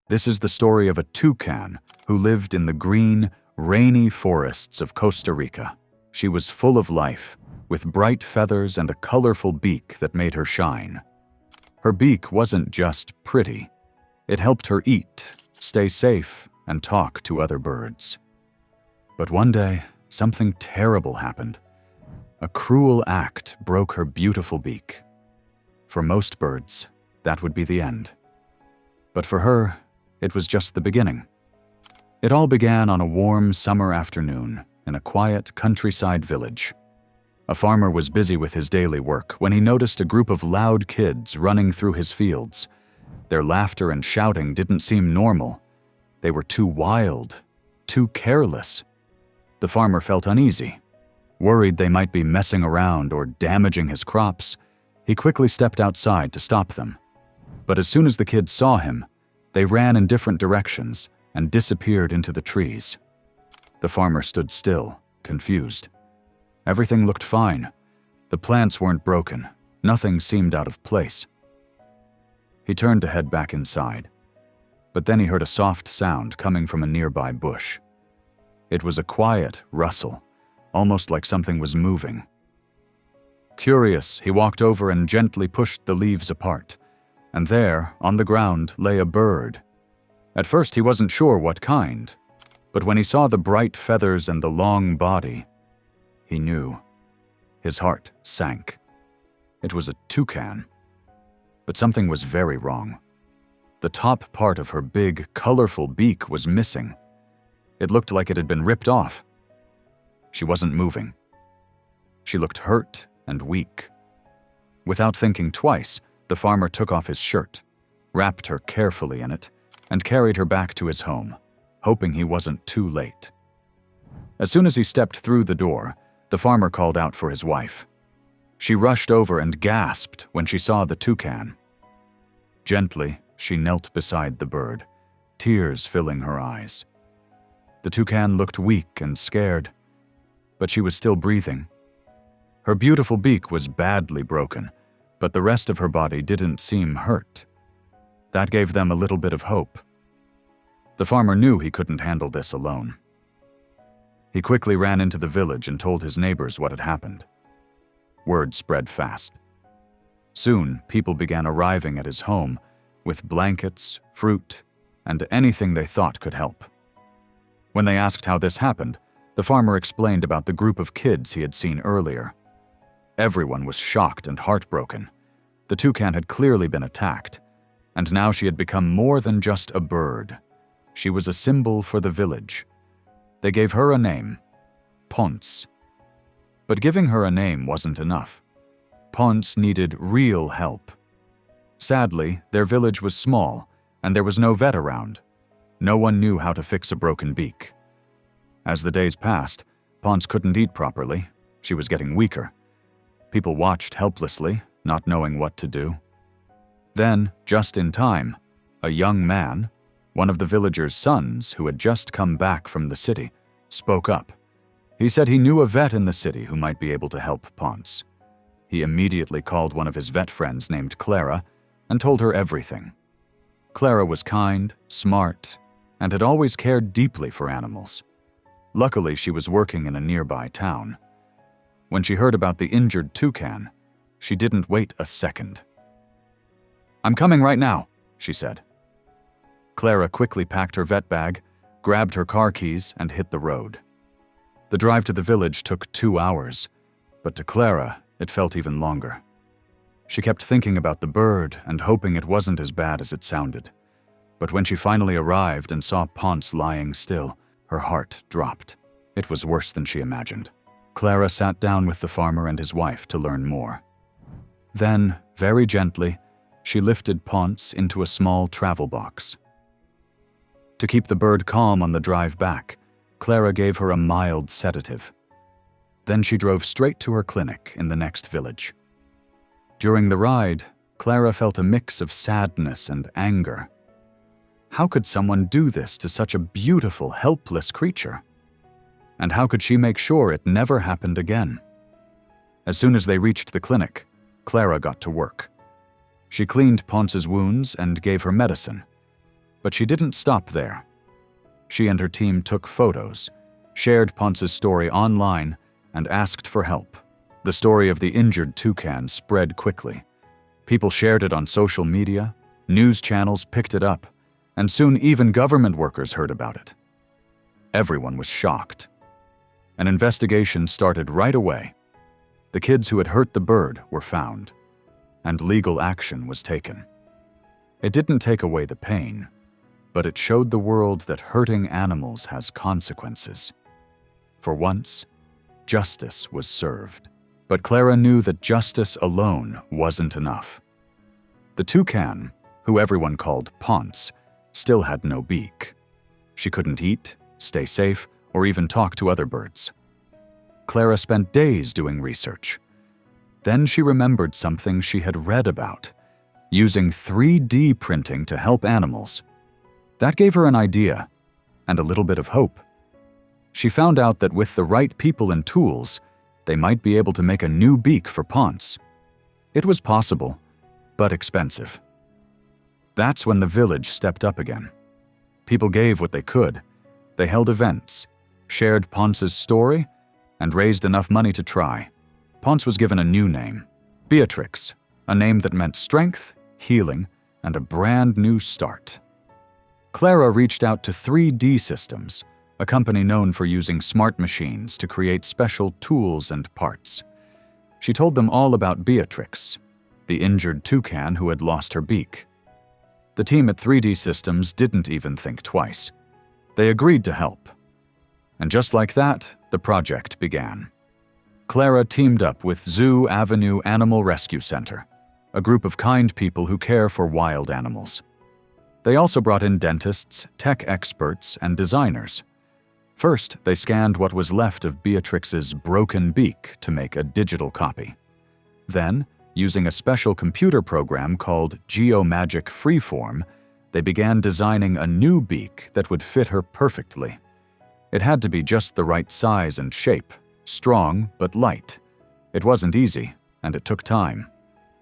This is the story of a toucan who lived in the green, rainy forests of Costa Rica. She was full of life, with bright feathers and a colorful beak that made her shine. Her beak wasn't just pretty. It helped her eat, stay safe, and talk to other birds. But one day, something terrible happened. A cruel act broke her beautiful beak. For most birds, that would be the end. But for her, it was just the beginning. It all began on a warm summer afternoon in a quiet countryside village. A farmer was busy with his daily work when he noticed a group of loud kids running through his fields. Their laughter and shouting didn't seem normal. They were too wild, too careless. The farmer felt uneasy. Worried they might be messing around or damaging his crops, he quickly stepped outside to stop them. But as soon as the kids saw him, they ran in different directions and disappeared into the trees. The farmer stood still, confused. Everything looked fine. The plants weren't broken. Nothing seemed out of place. He turned to head back inside, but then he heard a soft sound coming from a nearby bush. It was a quiet rustle, almost like something was moving. Curious, he walked over and gently pushed the leaves apart, and there, on the ground, lay a bird. At first he wasn't sure what kind, but when he saw the bright feathers and the long body, he knew. His heart sank. It was a toucan. But something was very wrong. The top part of her big, colorful beak was missing. It looked like it had been ripped off. She wasn't moving. She looked hurt and weak. Without thinking twice, the farmer took off his shirt, wrapped her carefully in it, and carried her back to his home, hoping he wasn't too late. As soon as he stepped through the door, the farmer called out for his wife. She rushed over and gasped when she saw the toucan. Gently, she knelt beside the bird, tears filling her eyes. The toucan looked weak and scared, but she was still breathing. Her beautiful beak was badly broken, but the rest of her body didn't seem hurt. That gave them a little bit of hope. The farmer knew he couldn't handle this alone. He quickly ran into the village and told his neighbors what had happened. Word spread fast. Soon, people began arriving at his home with blankets, fruit, and anything they thought could help. When they asked how this happened, the farmer explained about the group of kids he had seen earlier. Everyone was shocked and heartbroken. The toucan had clearly been attacked, and now she had become more than just a bird. She was a symbol for the village. They gave her a name, Ponce. But giving her a name wasn't enough. Ponce needed real help. Sadly, their village was small, and there was no vet around. No one knew how to fix a broken beak. As the days passed, Ponce couldn't eat properly. She was getting weaker. People watched helplessly, not knowing what to do. Then, just in time, a young man, one of the villagers' sons who had just come back from the city, spoke up. He said he knew a vet in the city who might be able to help Ponce. He immediately called one of his vet friends named Clara and told her everything. Clara was kind, smart, and had always cared deeply for animals. Luckily, she was working in a nearby town. When she heard about the injured toucan, she didn't wait a second. "I'm coming right now," she said. Clara quickly packed her vet bag, grabbed her car keys, and hit the road. The drive to the village took 2 hours, but to Clara, it felt even longer. She kept thinking about the bird and hoping it wasn't as bad as it sounded. But when she finally arrived and saw Ponce lying still, her heart dropped. It was worse than she imagined. Clara sat down with the farmer and his wife to learn more. Then, very gently, she lifted Ponce into a small travel box. To keep the bird calm on the drive back, Clara gave her a mild sedative. Then she drove straight to her clinic in the next village. During the ride, Clara felt a mix of sadness and anger. How could someone do this to such a beautiful, helpless creature? And how could she make sure it never happened again? As soon as they reached the clinic, Clara got to work. She cleaned Ponce's wounds and gave her medicine. But she didn't stop there. She and her team took photos, shared Ponce's story online, and asked for help. The story of the injured toucan spread quickly. People shared it on social media, news channels picked it up, and soon even government workers heard about it. Everyone was shocked. An investigation started right away. The kids who had hurt the bird were found, and legal action was taken. It didn't take away the pain, but it showed the world that hurting animals has consequences. For once, justice was served. But Clara knew that justice alone wasn't enough. The toucan, who everyone called Ponce, still had no beak. She couldn't eat, stay safe, or even talk to other birds. Clara spent days doing research. Then she remembered something she had read about, using 3D printing to help animals. That gave her an idea, and a little bit of hope. She found out that with the right people and tools, they might be able to make a new beak for Ponce. It was possible, but expensive. That's when the village stepped up again. People gave what they could. They held events, shared Ponce's story, and raised enough money to try. Ponce was given a new name, Beatrix, a name that meant strength, healing, and a brand new start. Clara reached out to 3D Systems, a company known for using smart machines to create special tools and parts. She told them all about Beatrix, the injured toucan who had lost her beak. The team at 3D Systems didn't even think twice. They agreed to help. And just like that, the project began. Clara teamed up with Zoo Avenue Animal Rescue Center, a group of kind people who care for wild animals. They also brought in dentists, tech experts, and designers. First, they scanned what was left of Beatrix's broken beak to make a digital copy. Then, using a special computer program called GeoMagic Freeform, they began designing a new beak that would fit her perfectly. It had to be just the right size and shape, strong but light. It wasn't easy, and it took time.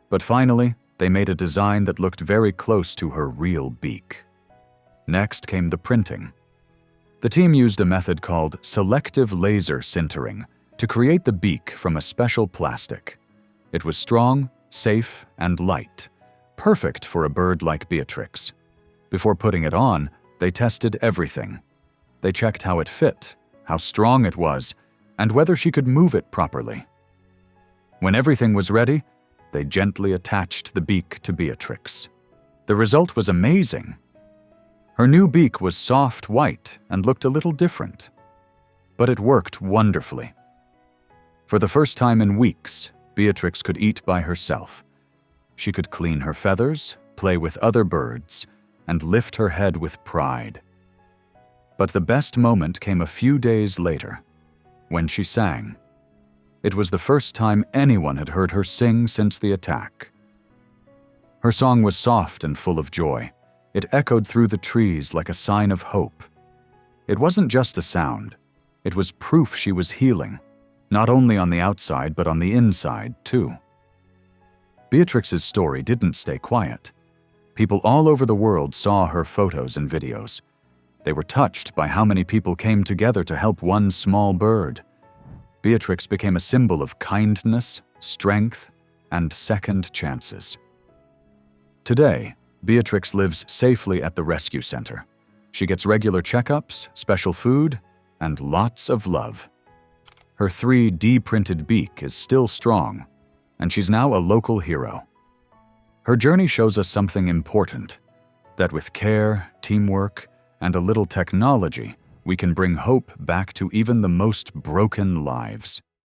But finally, they made a design that looked very close to her real beak. Next came the printing. The team used a method called selective laser sintering to create the beak from a special plastic. It was strong, safe, and light, perfect for a bird like Beatrix. Before putting it on, they tested everything. They checked how it fit, how strong it was, and whether she could move it properly. When everything was ready, they gently attached the beak to Beatrix. The result was amazing. Her new beak was soft white and looked a little different. But it worked wonderfully. For the first time in weeks, Beatrix could eat by herself. She could clean her feathers, play with other birds, and lift her head with pride. But the best moment came a few days later, when she sang. It was the first time anyone had heard her sing since the attack. Her song was soft and full of joy. It echoed through the trees like a sign of hope. It wasn't just a sound. It was proof she was healing, not only on the outside but on the inside, too. Beatrix's story didn't stay quiet. People all over the world saw her photos and videos. They were touched by how many people came together to help one small bird. Beatrix became a symbol of kindness, strength, and second chances. Today, Beatrix lives safely at the rescue center. She gets regular checkups, special food, and lots of love. Her 3D printed beak is still strong, and she's now a local hero. Her journey shows us something important, that with care, teamwork, and a little technology, we can bring hope back to even the most broken lives.